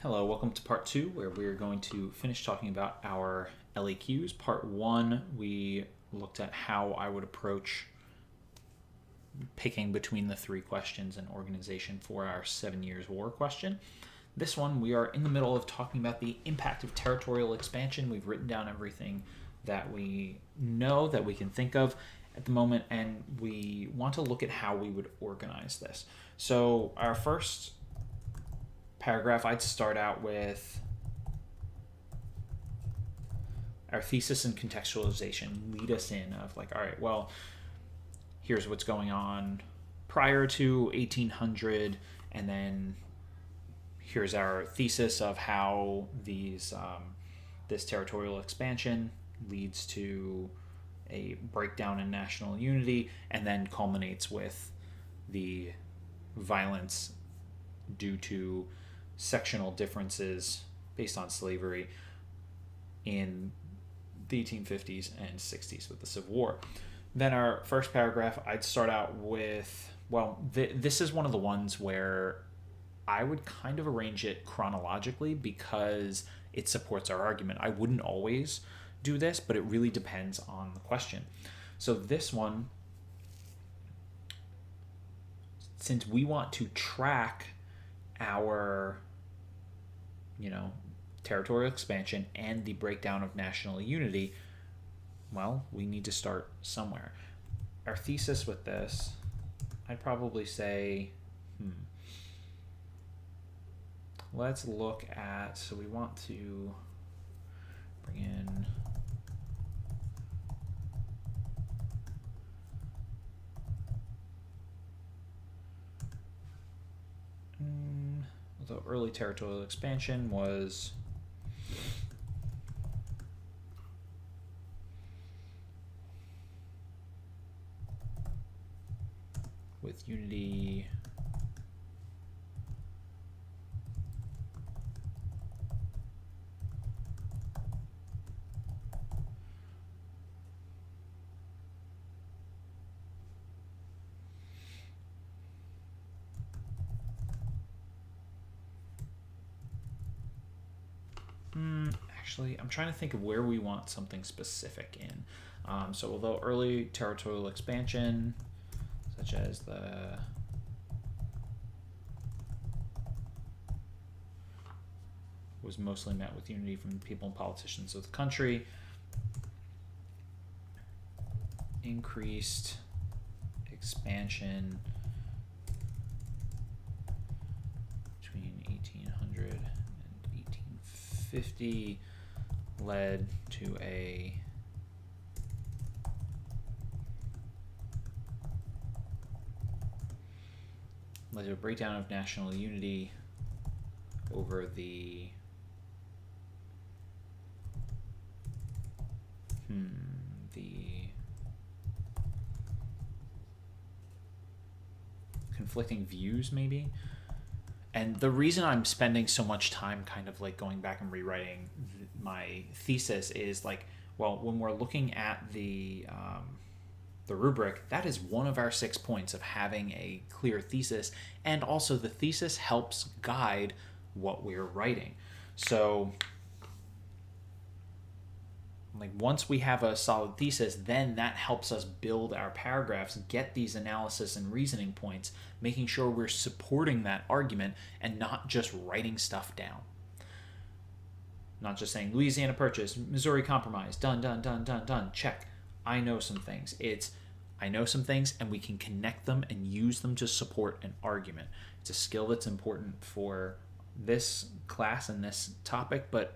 Hello, welcome to part 2, where we're going to finish talking about our LEQs. Part 1, we looked at how I would approach picking between the 3 questions in organization for our 7 Years' War question. This one, we are in the middle of talking about the impact of territorial expansion. We've written down everything that we know, that we can think of at the moment, and we want to look at how we would organize this. So our first paragraph, I'd start out with our thesis and contextualization, lead us in of like, all right, well, here's what's going on prior to 1800, and then here's our thesis of how these this territorial expansion leads to a breakdown in national unity, and then culminates with the violence due to sectional differences based on slavery in the 1850s and 60s with the Civil War. Then our first paragraph, I'd start out with, well, this is one of the ones where I would kind of arrange it chronologically because it supports our argument. I wouldn't always do this, but it really depends on the question. So this one, since we want to track our territorial expansion and the breakdown of national unity, well, we need to start somewhere. Our thesis with this, I'd probably say, let's look at, so we want to bring in the early territorial expansion was with unity actually, I'm trying to think of where we want something specific in. So although early territorial expansion, such as was mostly met with unity from the people and politicians of the country, increased expansion between 1800 and 1850 led to a breakdown of national unity over the conflicting views, maybe. And the reason I'm spending so much time kind of like going back and rewriting my thesis is like, well, when we're looking at the rubric, that is one of our 6 points of having a clear thesis, and also the thesis helps guide what we're writing. So like once we have a solid thesis, then that helps us build our paragraphs, get these analysis and reasoning points, making sure we're supporting that argument and not just writing stuff down. Not just saying Louisiana Purchase, Missouri Compromise, done, check. I know some things. I know some things, and we can connect them and use them to support an argument. It's a skill that's important for this class and this topic, but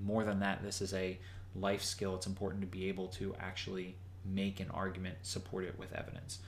more than that, this is a life skill. It's important to be able to actually make an argument, support it with evidence.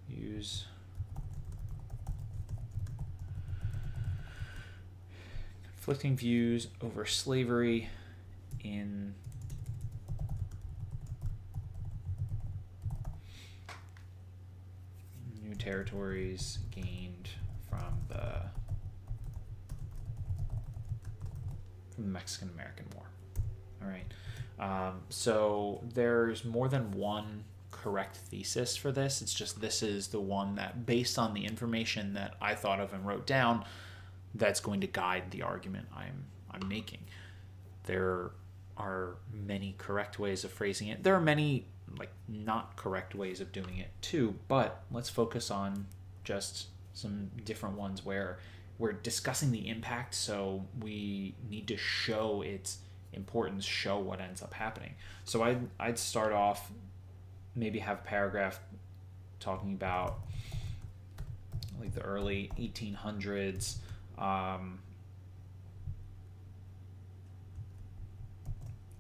Use conflicting views over slavery in new territories gained from the Mexican-American War. All right. So there's more than one correct thesis for this. It's just this is the one that, based on the information that I thought of and wrote down, that's going to guide the argument I'm making. There are many correct ways of phrasing it. There are many like not correct ways of doing it too, but let's focus on just some different ones where we're discussing the impact, so we need to show its importance, show what ends up happening. So I'd start off, maybe have a paragraph talking about like the early 1800s,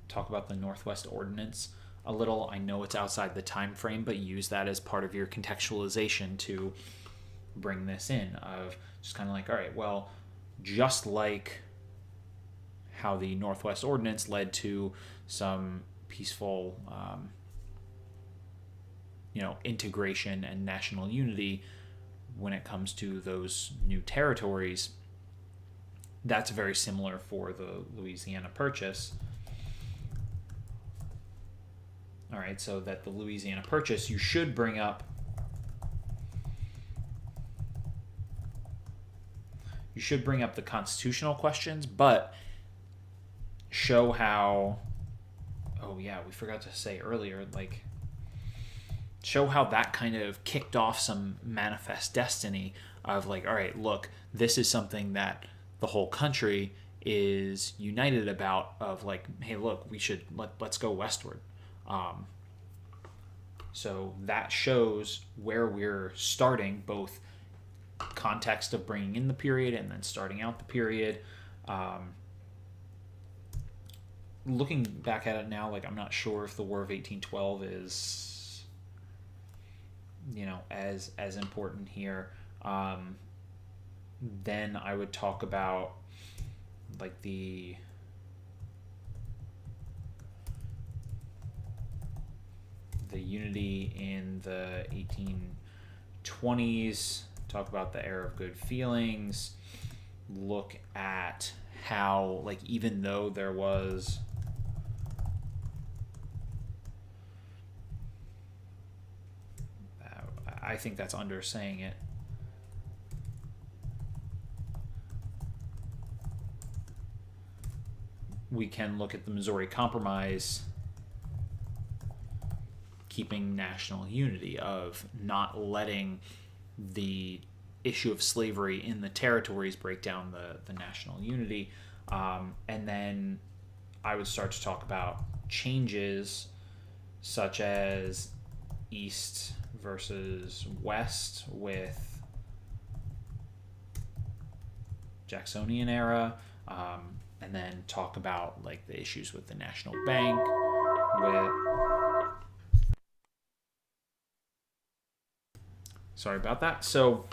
talk about the Northwest Ordinance a little. I know it's outside the time frame, but use that as part of your contextualization to bring this in, of just kind of like, all right, well, just like how the Northwest Ordinance led to some peaceful integration and national unity when it comes to those new territories, that's very similar for the Louisiana Purchase. All right, so that the Louisiana Purchase, you should bring up the constitutional questions, but show how, oh yeah, we forgot to say earlier, like, show how that kind of kicked off some manifest destiny of like, all right, look, this is something that the whole country is united about, of like, hey, look, we should let's go westward. So that shows where we're starting, both context of bringing in the period and then starting out the period. Looking back at it now, like, I'm not sure if the War of 1812 is as important here. Then I would talk about like the unity in the 1820s, talk about the era of good feelings, look at how, like, even though there was I think that's undersaying it. We can look at the Missouri Compromise keeping national unity, of not letting the issue of slavery in the territories break down the national unity. And then I would start to talk about changes such as East versus West with Jacksonian era, and then talk about like the issues with the National Bank, with sorry about that. So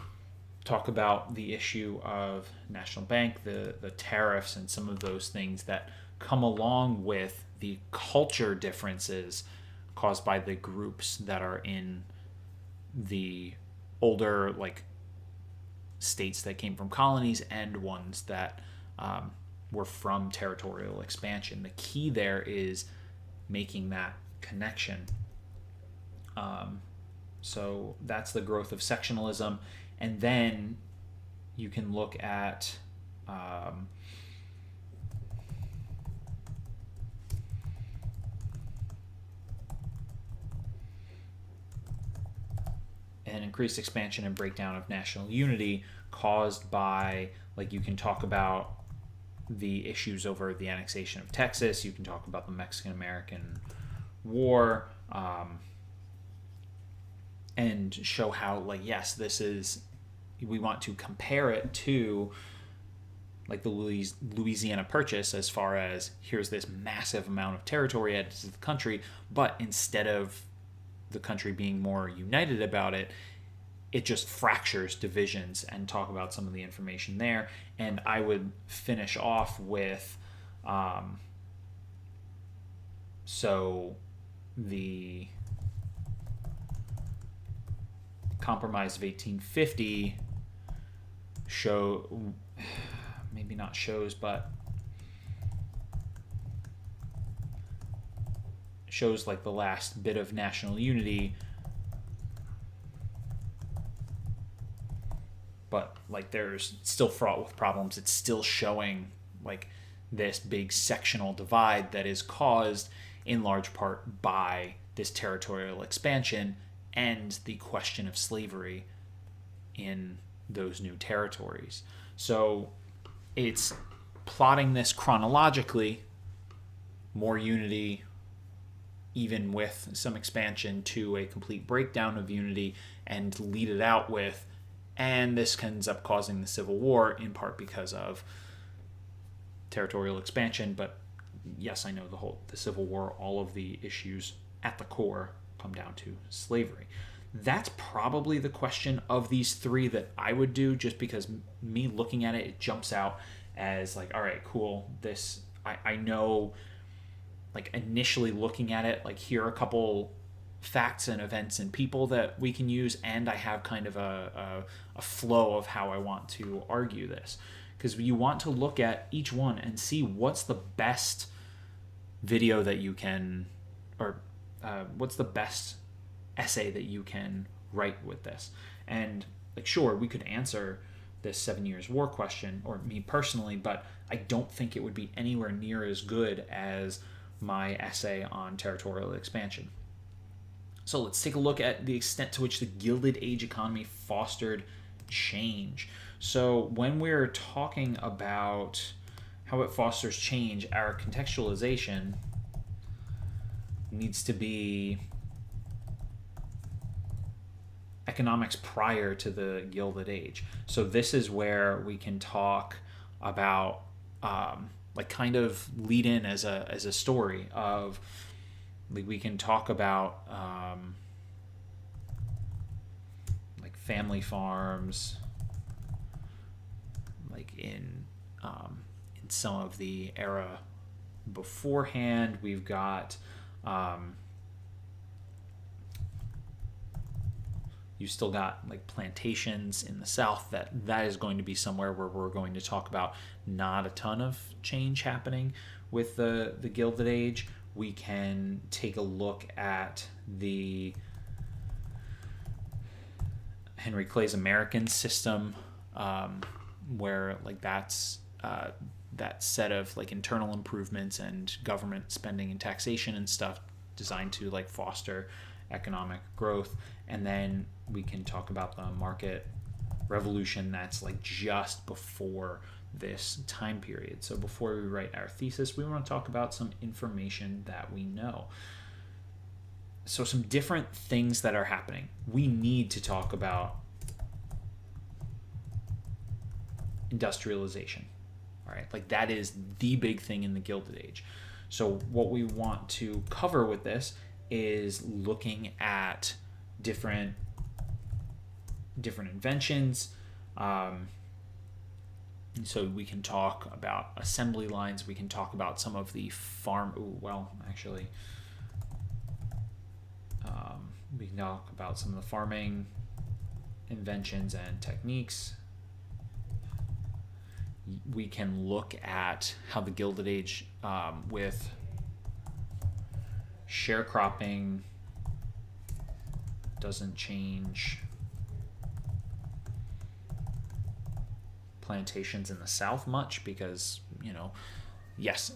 talk about the issue of National Bank, the tariffs, and some of those things that come along with the culture differences caused by the groups that are in the older like states that came from colonies and ones that were from territorial expansion. The key there is making that connection. So that's the growth of sectionalism. And then you can look at an increased expansion and breakdown of national unity caused by, like, you can talk about the issues over the annexation of Texas, you can talk about the Mexican-American War, and show how, like, yes, this is, we want to compare it to like the Louisiana Purchase, as far as here's this massive amount of territory added to the country, but instead of the country being more united about it, it just fractures divisions, and talk about some of the information there. And I would finish off with so the Compromise of 1850 maybe not shows, but shows like the last bit of national unity, but like there's still fraught with problems. It's still showing like this big sectional divide that is caused in large part by this territorial expansion and the question of slavery in those new territories. So it's plotting this chronologically, more unity, even with some expansion, to a complete breakdown of unity, and lead it out with, and this ends up causing the Civil War in part because of territorial expansion. But yes, I know the Civil War, all of the issues at the core come down to slavery. That's probably the question of these three that I would do, just because me looking at it, it jumps out as like, all right, cool. This, I know, like initially looking at it, like here are a couple facts and events and people that we can use, and I have kind of a flow of how I want to argue this. Because you want to look at each one and see what's the best video that you can, or what's the best essay that you can write with this. And like, sure, we could answer this 7 Years' War question, or me personally, but I don't think it would be anywhere near as good as my essay on territorial expansion. So let's take a look at the extent to which the Gilded Age economy fostered change. So when we're talking about how it fosters change, our contextualization needs to be economics prior to the Gilded Age. So this is where we can talk about like kind of lead in as a story of, like, we can talk about like family farms, like in some of the era beforehand. We've got you still got like plantations in the South. That is going to be somewhere where we're going to talk about not a ton of change happening with the Gilded Age. We can take a look at the Henry Clay's American system, where like that's that set of like internal improvements and government spending and taxation and stuff designed to like foster economic growth. And then we can talk about the market revolution that's like just before this time period. So before we write our thesis, we want to talk about some information that we know. So some different things that are happening. We need to talk about industrialization. All right, like that is the big thing in the Gilded Age. So what we want to cover with this is looking at different inventions. So we can talk about assembly lines. We can talk about some of the we can talk about some of the farming inventions and techniques. We can look at how the Gilded Age with sharecropping doesn't change plantations in the South much, because, you know, yes,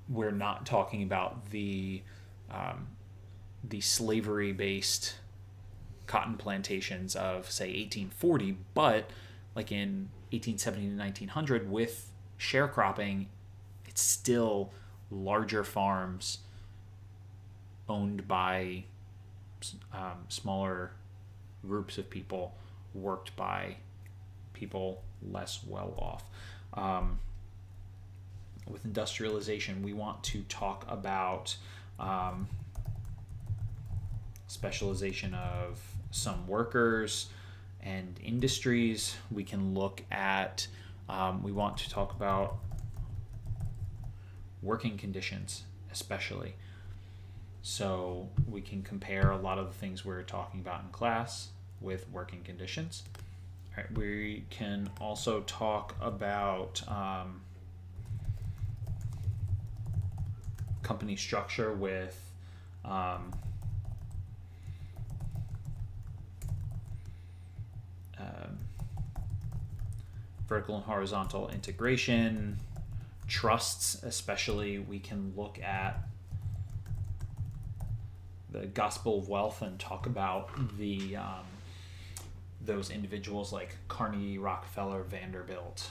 we're not talking about the slavery-based cotton plantations of, say, 1840, but like in 1870 to 1900 with sharecropping, it's still larger farms owned by smaller groups of people, worked by people less well off. With industrialization, we want to talk about specialization of some workers and industries. We can look at, we want to talk about working conditions, especially. So we can compare a lot of the things we're talking about in class with working conditions. All right, we can also talk about company structure with vertical and horizontal integration, trusts especially. We can look at the Gospel of Wealth and talk about the those individuals like Carnegie, Rockefeller, Vanderbilt,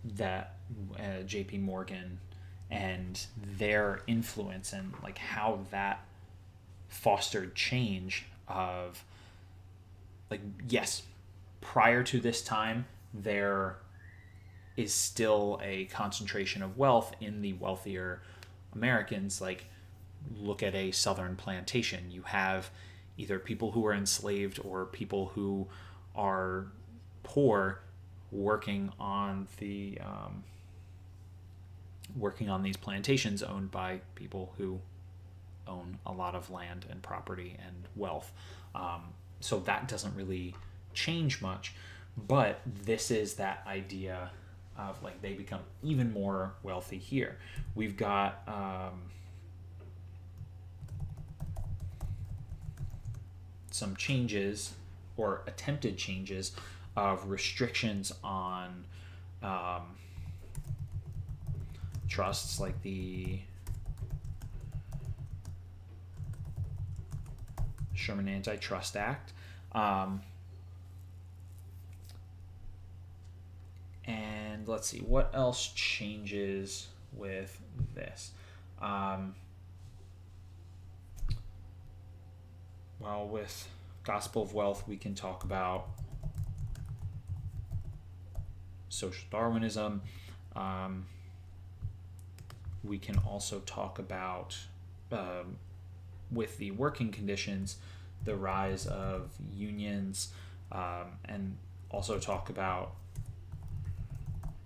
that J.P. Morgan, and their influence and like how that fostered change of like, yes, prior to this time there is still a concentration of wealth in the wealthier Americans. Like, look at a southern plantation. You have either people who are enslaved or people who are poor working on the working on these plantations owned by people who own a lot of land and property and wealth. So that doesn't really change much, but this is that idea of like they become even more wealthy here. We've got some changes or attempted changes of restrictions on trusts, like the Sherman Antitrust Act. And let's see, what else changes with this? Well, with Gospel of Wealth, we can talk about social Darwinism. We can also talk about, with the working conditions, the rise of unions, and also talk about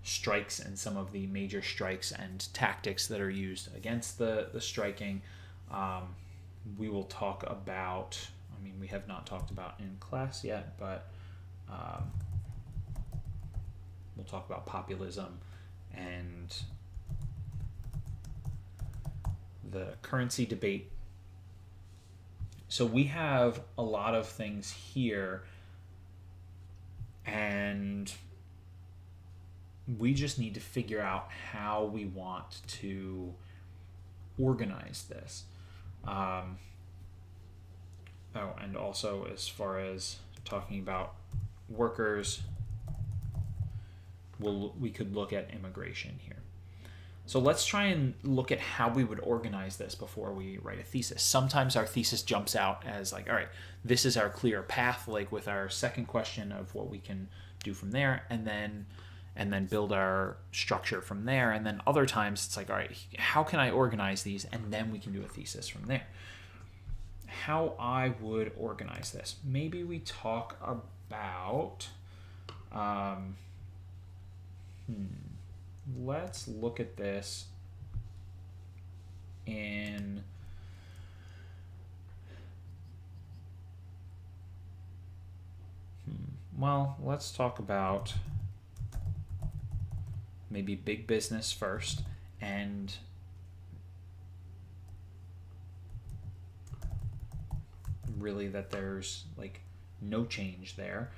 strikes and some of the major strikes and tactics that are used against the striking. We will talk about, I mean, we have not talked about in class yet, but we'll talk about populism and the currency debate. So we have a lot of things here, and we just need to figure out how we want to organize this. And also as far as talking about workers, we could look at immigration here. So let's try and look at how we would organize this before we write a thesis. Sometimes our thesis jumps out as like, all right, this is our clear path, like with our second question of what we can do from there, and then build our structure from there. And then other times it's like, all right, how can I organize these? And then we can do a thesis from there. How I would organize this. Maybe we talk about, let's look at this in, well, let's talk about maybe big business first, and really that there's like no change there.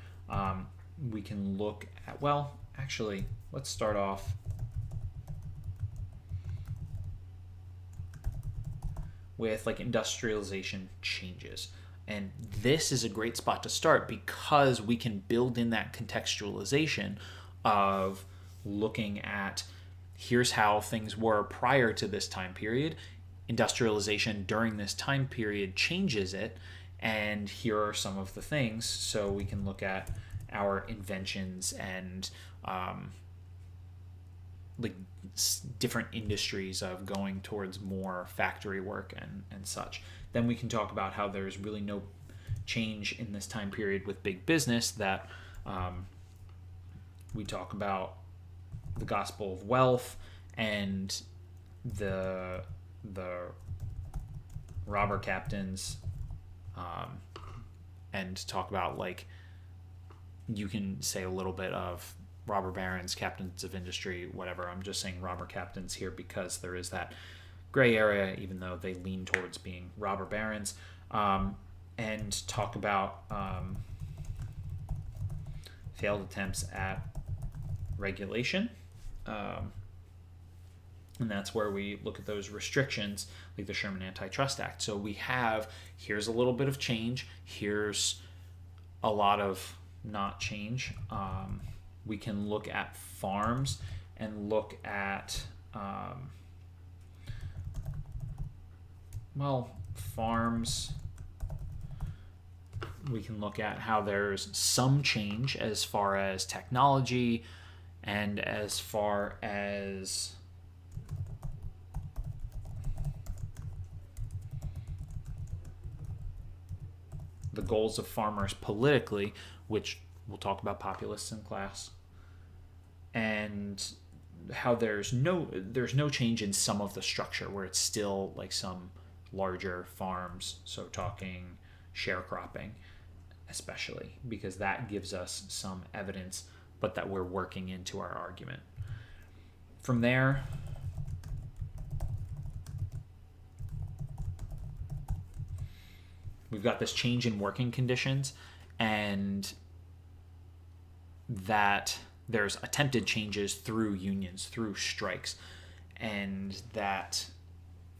We can look at, well, actually, let's start off with like industrialization changes. And this is a great spot to start because we can build in that contextualization of looking at, here's how things were prior to this time period. Industrialization during this time period changes it, and here are some of the things. So we can look at our inventions and like different industries of going towards more factory work and such. Then we can talk about how there's really no change in this time period with big business, that we talk about the Gospel of Wealth and the robber captains, and talk about, like, you can say a little bit of robber barons, captains of industry, whatever. I'm just saying robber captains here because there is that gray area, even though they lean towards being robber barons. And talk about failed attempts at regulation. And that's where we look at those restrictions, like the Sherman Antitrust Act. So we have, here's a little bit of change, here's a lot of not change. We can look at farms and look at, farms, we can look at how there's some change as far as technology and as far as the goals of farmers politically, which we'll talk about populists in class, and how there's no change in some of the structure where it's still like some larger farms, so talking sharecropping especially, because that gives us some evidence, but that we're working into our argument. From there, we've got this change in working conditions, and that there's attempted changes through unions, through strikes, and that,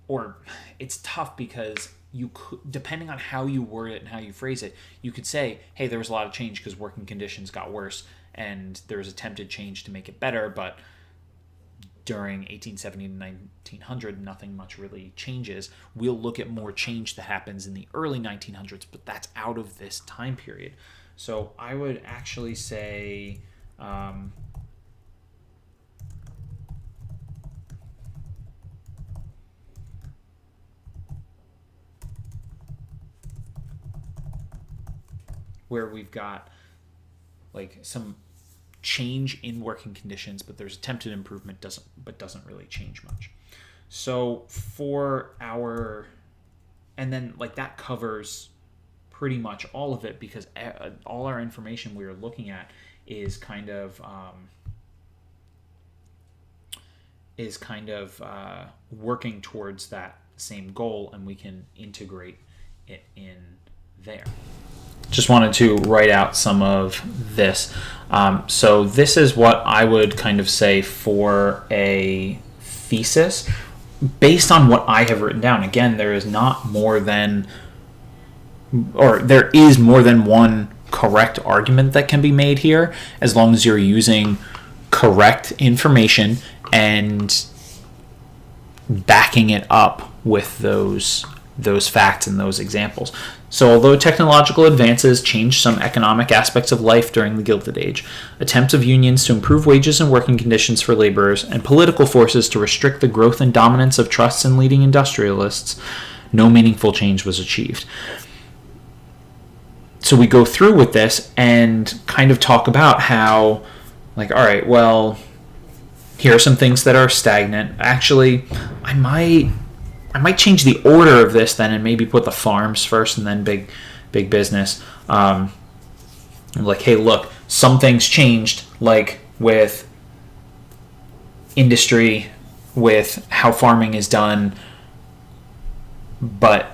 or it's tough because you could, depending on how you word it and how you phrase it, you could say, hey, there was a lot of change because working conditions got worse and there was attempted change to make it better, but during 1870 to 1900, nothing much really changes. We'll look at more change that happens in the early 1900s, but that's out of this time period. So I would actually say where we've got like some change in working conditions, but there's attempted improvement doesn't really change much. So for our, and then like that covers pretty much all of it, because all our information we are looking at is kind of working towards that same goal, and we can integrate it in there. Just wanted to write out some of this. So this is what I would kind of say for a thesis based on what I have written down. Again, there is not more than, or there is more than one correct argument that can be made here, as long as you're using correct information and backing it up with those facts and those examples. So although technological advances changed some economic aspects of life during the Gilded Age, attempts of unions to improve wages and working conditions for laborers, and political forces to restrict the growth and dominance of trusts and leading industrialists, no meaningful change was achieved. So we go through with this and kind of talk about how, like, all right, well, here are some things that are stagnant. Actually, I might change the order of this then, and maybe put the farms first and then big business. Like, hey, look, some things changed, like with industry, with how farming is done, but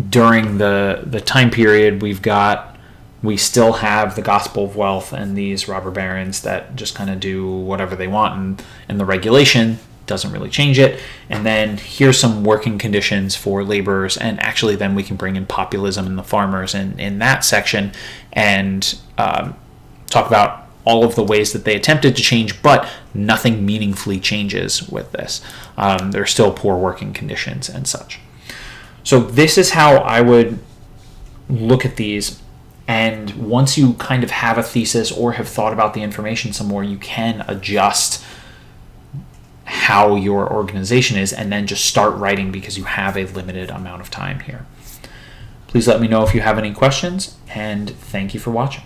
during the time period we still have the gospel of wealth and these robber barons that just kind of do whatever they want, and the regulation doesn't really change it. And then here's some working conditions for laborers, and actually then we can bring in populism and the farmers in that section, and talk about all of the ways that they attempted to change, but nothing meaningfully changes with this. There's still poor working conditions and such. So this is how I would look at these. And once you kind of have a thesis or have thought about the information some more, you can adjust how your organization is, and then just start writing, because you have a limited amount of time here. Please let me know if you have any questions, and thank you for watching.